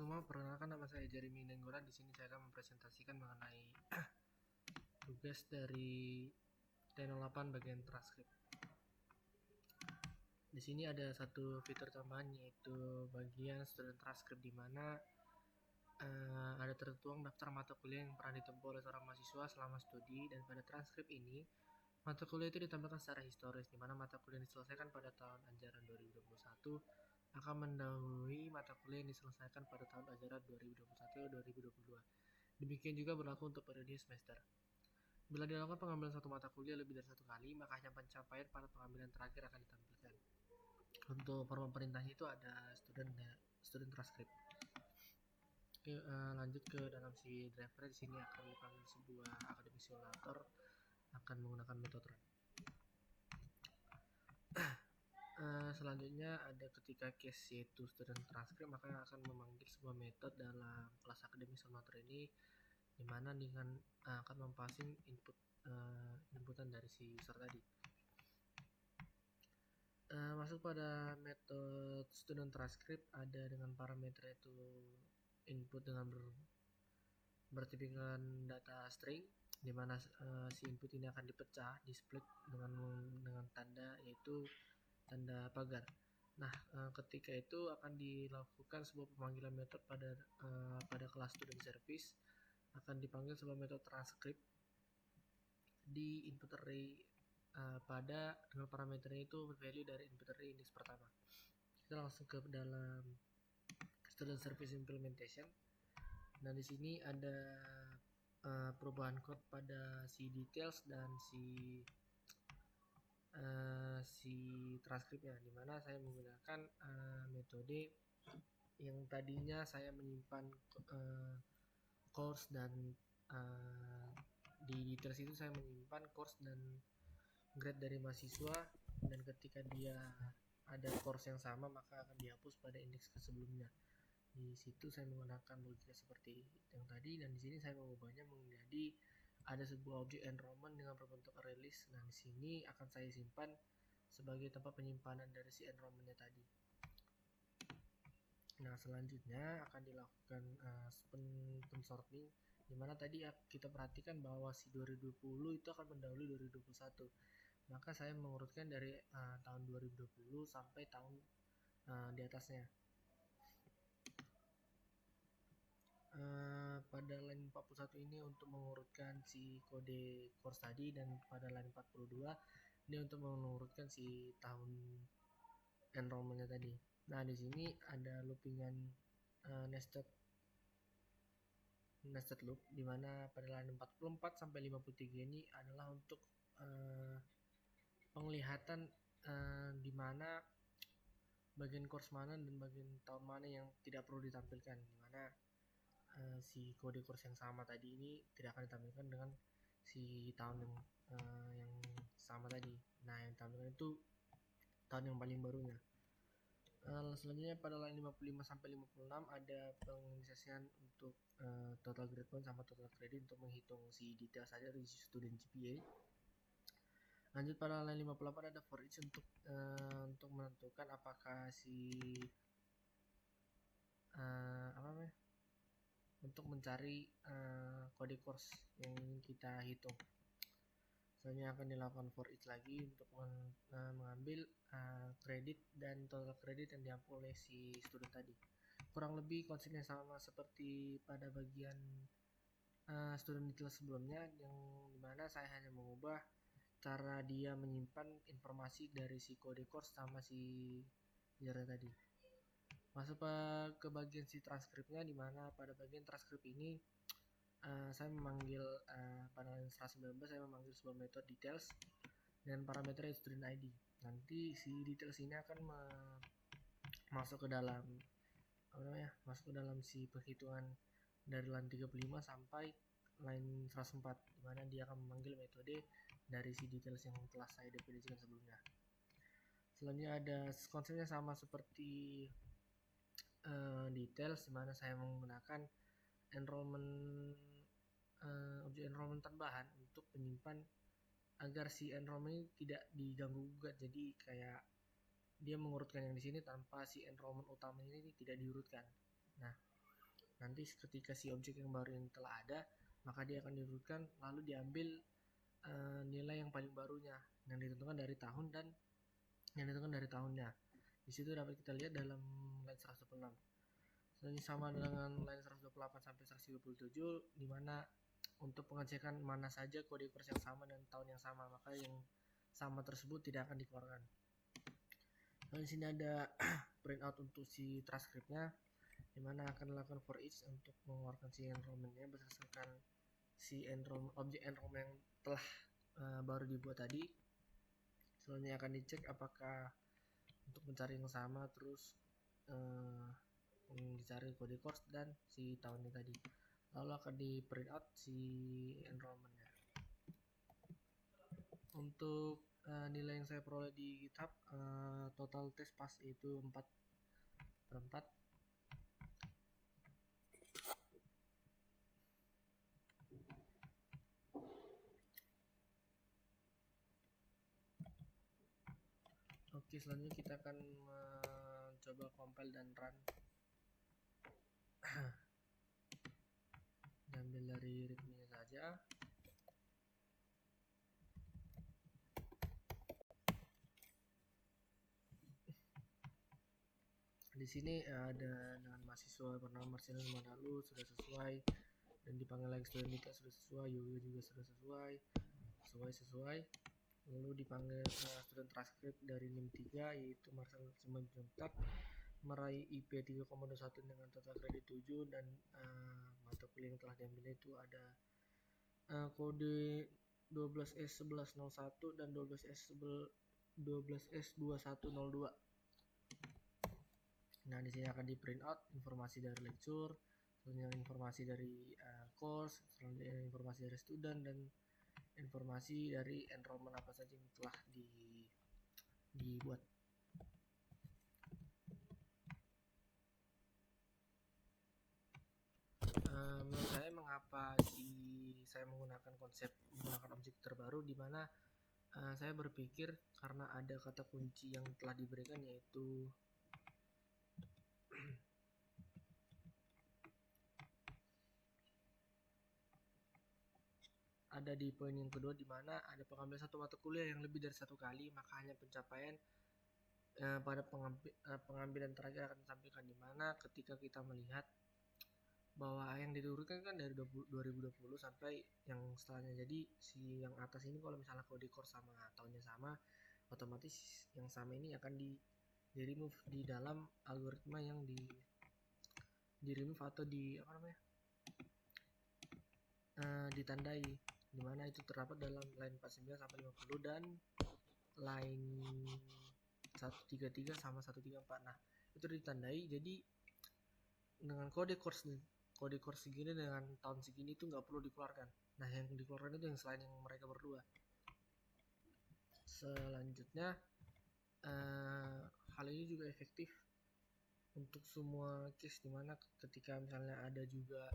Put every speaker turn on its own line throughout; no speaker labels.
semua, perkenalkan nama saya Jeremy Nenggolan. Di sini saya akan mempresentasikan mengenai tugas dari T08 bagian transkrip. Di sini ada satu fitur tambahan, yaitu bagian student transcript, di mana ada tertuang daftar mata kuliah yang pernah ditempuh oleh seorang mahasiswa selama studi, dan pada transkrip ini mata kuliah itu ditampilkan secara historis, di mana mata kuliah yang diselesaikan pada tahun ajaran 2021 akan mendahului mata kuliah yang diselesaikan pada tahun ajaran 2021-2022. Demikian juga berlaku untuk periode semester. Bila dilakukan pengambilan satu mata kuliah lebih dari satu kali, maka hanya pencapaian pada pengambilan terakhir akan ditampilkan. Untuk format perintahnya itu ada student transcript. Oke, lanjut ke dalam si driver. Di sini akan dipanggil sebuah academic simulator, akan menggunakan metode run. Selanjutnya ada ketika case yaitu student transcript, maka akan memanggil sebuah metode dalam kelas academic simulator ini, dimana dengan akan mempassing inputan dari si user tadi. Masuk pada metode student transcript, ada dengan parameter itu input dengan bertipikan data string, di mana si input ini akan dipecah, di split dengan tanda, yaitu tanda pagar. Nah, ketika itu akan dilakukan sebuah pemanggilan metode pada kelas student service, akan dipanggil sebuah metode transcript di input array pada dengan parameternya itu value dari input array index pertama. Kita langsung ke dalam student service implementation. Nah, di sini ada perubahan code pada si details dan si transkripnya, dimana saya menggunakan metode yang tadinya saya menyimpan course dan di details itu saya menyimpan course dan grade dari mahasiswa, dan ketika dia ada course yang sama maka akan dihapus pada indeks sebelumnya. Di situ saya menggunakan logika seperti yang tadi, dan di sini saya mengubahnya menjadi ada sebuah objek enrollment dengan berbentuk array list. Nah, di sini akan saya simpan sebagai tempat penyimpanan dari si enrollmentnya tadi. Nah, selanjutnya akan dilakukan pensorting, dimana tadi kita perhatikan bahwa si 2020 itu akan mendahului 2021. Maka saya mengurutkan dari tahun 2020 sampai tahun di atasnya. Pada line 41 ini untuk mengurutkan si kode course tadi, dan pada line 42 ini untuk mengurutkan si tahun enrollmentnya tadi. Nah, di sini ada loopingan nested loop, dimana pada line 44 sampai 53 ini adalah untuk penglihatan di mana bagian course mana dan bagian tahun mana yang tidak perlu ditampilkan, dimana si kode course yang sama tadi ini tidak akan ditampilkan dengan si tahun yang sama tadi. Nah, yang ditampilkan itu tahun yang paling barunya. Selanjutnya pada line 55 sampai 56 ada penginisiasian untuk total grade point sama total credit untuk menghitung si detail saja dari student GPA. Lanjut pada line 58 ada for each untuk menentukan apakah si untuk mencari kode course yang ingin kita hitung. Selanjutnya akan dilakukan for each lagi untuk mengambil kredit dan total kredit yang diambil oleh si student tadi. Kurang lebih konsepnya sama seperti pada bagian student detail sebelumnya, yang dimana saya hanya mengubah cara dia menyimpan informasi dari si kode course sama si user tadi. Masuk ke bagian si transkripnya, dimana pada bagian transkrip ini saya memanggil pada line 119 saya memanggil sebuah metode details dan parameter student ID. Nanti si details ini akan masuk ke dalam si perhitungan dari line 35 sampai line 104, dimana dia akan memanggil metode dari si details yang telah saya definisikan sebelumnya. Selanjutnya ada konsepnya sama seperti details, dimana saya menggunakan objek enrollment tambahan untuk menyimpan agar si enrollment ini tidak diganggu gugat. Jadi kayak dia mengurutkan yang di sini tanpa si enrollment utamanya ini tidak diurutkan. Nah, Nanti ketika si objek yang baru ini telah ada, maka dia akan diurutkan lalu diambil nilai yang paling barunya yang ditentukan dari tahun dan yang ditentukan dari tahunnya. Di situ dapat kita lihat dalam line 126. Selanjutnya sama dengan line 128 sampai 127, di mana untuk pengecekan mana saja kode course yang sama dan tahun yang sama, maka yang sama tersebut tidak akan dikeluarkan. Lalu di sini ada printout untuk si transkripnya, dimana akan dilakukan for each untuk mengeluarkan si enrollment-nya berdasarkan si objek enrollment yang telah baru dibuat tadi. Selanjutnya akan dicek apakah untuk mencari yang sama, terus dicari kode course dan si tahunnya tadi, lalu akan di print out si enrollment-nya. Untuk nilai yang saya peroleh di GitHub, total tes pas itu 4/4. Oke, selanjutnya kita akan mencoba compile dan run. Diambil dari readme-nya saja. Di sini ada dengan mahasiswa bernama Marcelino Madalu sudah sesuai, dan dipanggil lagi student Nika sudah sesuai, Yoga juga sudah sesuai. Lalu dipanggil student transcript dari NIM 3 yaitu Marcel Simanjuntak, meraih IP 3,21 dengan total kredit 7, dan mata kuliah yang telah diambil itu ada kode 12S1101 dan 12S2102. Nah, di sini akan di print out informasi dari lecture, selanjutnya informasi dari course, selanjutnya informasi dari student, dan informasi dari enrollment apa saja yang telah dibuat. Menurut saya mengapa saya menggunakan objek terbaru, di mana saya berpikir karena ada kata kunci yang telah diberikan, yaitu ada di poin yang kedua, di mana ada pengambilan satu mata kuliah yang lebih dari satu kali, maka hanya pencapaian pada pengambilan terakhir akan ditampilkan, di mana ketika kita melihat bahwa yang diturunkan kan dari 2020 sampai yang setelahnya. Jadi si yang atas ini kalau misalnya kode course sama tahunnya sama, otomatis yang sama ini akan di remove di dalam algoritma yang di remove atau ditandai, dimana itu terdapat dalam line 49 sampai 50 dan line 133 sama 134. Nah, itu ditandai, jadi dengan kode course segini dengan tahun segini itu nggak perlu dikeluarkan. Nah, yang dikeluarkan itu yang selain yang mereka berdua. Selanjutnya hal ini juga efektif untuk semua case, dimana ketika misalnya ada juga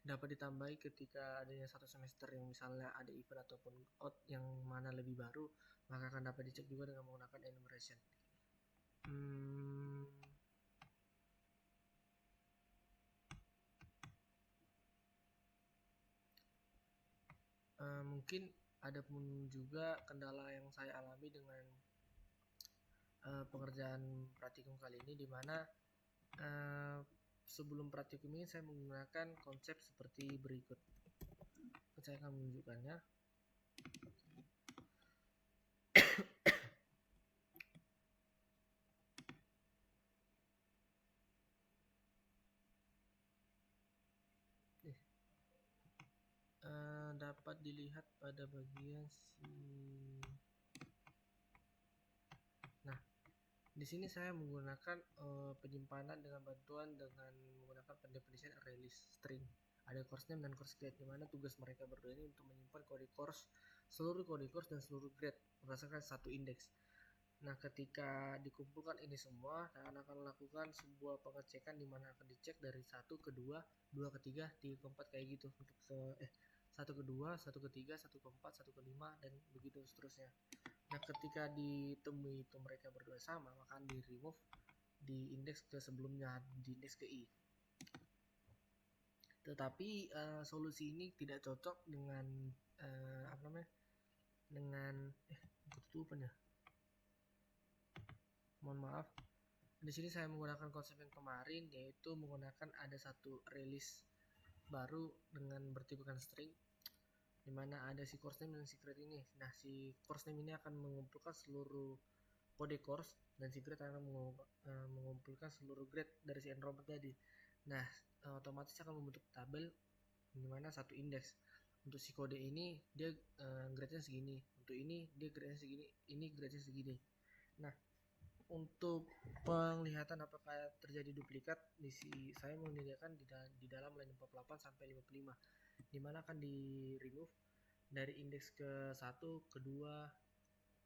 dapat ditambahi ketika adanya satu semester yang misalnya ada event ataupun out yang mana lebih baru, maka akan dapat dicek juga dengan menggunakan enumeration. Mungkin ada pun juga kendala yang saya alami dengan pengerjaan praktikum kali ini, di mana sebelum praktikum ini saya menggunakan konsep seperti berikut. Saya akan menunjukkannya. Dapat dilihat pada bagian Nah, di sini saya menggunakan penyimpanan dengan menggunakan pendefinisian array list string. Ada course name dan course grade, di mana tugas mereka berdua ini untuk menyimpan seluruh kode course dan seluruh grade berdasarkan satu indeks. Nah, ketika dikumpulkan ini semua, akan melakukan sebuah pengecekan, di mana akan dicek dari 1 ke 2, 2 ke 3, 3 ke 4 kayak gitu, untuk 1 ke 2, 1 ke 3, 1 ke 4, 1 ke 5, dan begitu seterusnya. Nah, ketika ditemui itu mereka berdua sama, maka di remove di indeks ke sebelumnya, di indeks ke i. Tetapi solusi ini tidak cocok dengan apa namanya? Dengan ketutupan ya. Mohon maaf. Di sini saya menggunakan konsep yang kemarin, yaitu menggunakan ada satu rilis baru dengan bertipekan string, dimana ada si course name dan secret ini. Nah, si course name ini akan mengumpulkan seluruh kode course dan secret akan mengumpulkan seluruh grade dari si enrollment tadi. Nah, otomatis akan membentuk tabel dimana satu indeks. Untuk si kode ini dia grade-nya segini, untuk ini dia grade-nya segini, ini grade-nya segini. Nah, untuk penglihatan apakah terjadi duplikat, saya menyediakan di dalam line 48 sampai 55, dimana akan di remove dari indeks ke 1, kedua,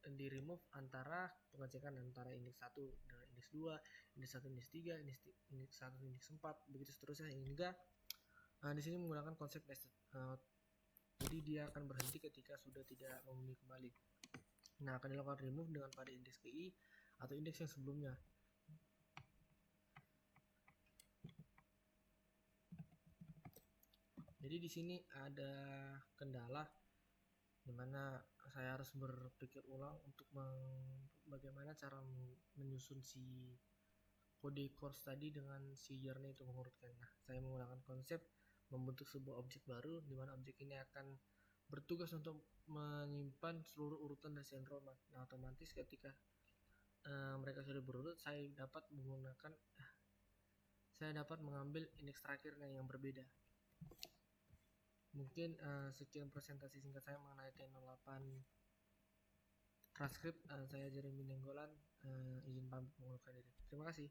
di remove antara pengecekan antara indeks 1 dengan indeks 2, indeks 1 indeks 3, indeks 1 indeks 4, begitu seterusnya, hingga di sini menggunakan konsep nested. Jadi dia akan berhenti ketika sudah tidak memenuhi kembali. Nah, akan dilakukan remove dengan pada indeks KI atau indeks yang sebelumnya. Jadi di sini ada kendala dimana saya harus berpikir ulang untuk bagaimana cara menyusun si kode course tadi dengan si year-nya itu mengurutkan. Nah, saya menggunakan konsep membentuk sebuah objek baru dimana objek ini akan bertugas untuk menyimpan seluruh urutan dari enrollment. Nah, otomatis ketika mereka sudah berurut, saya dapat mengambil indeks terakhirnya yang berbeda. Mungkin sekian presentasi singkat saya mengenai T08 transkrip. Saya Jeremy Nenggolan, izin pamit mengundurkan diri. Terima kasih.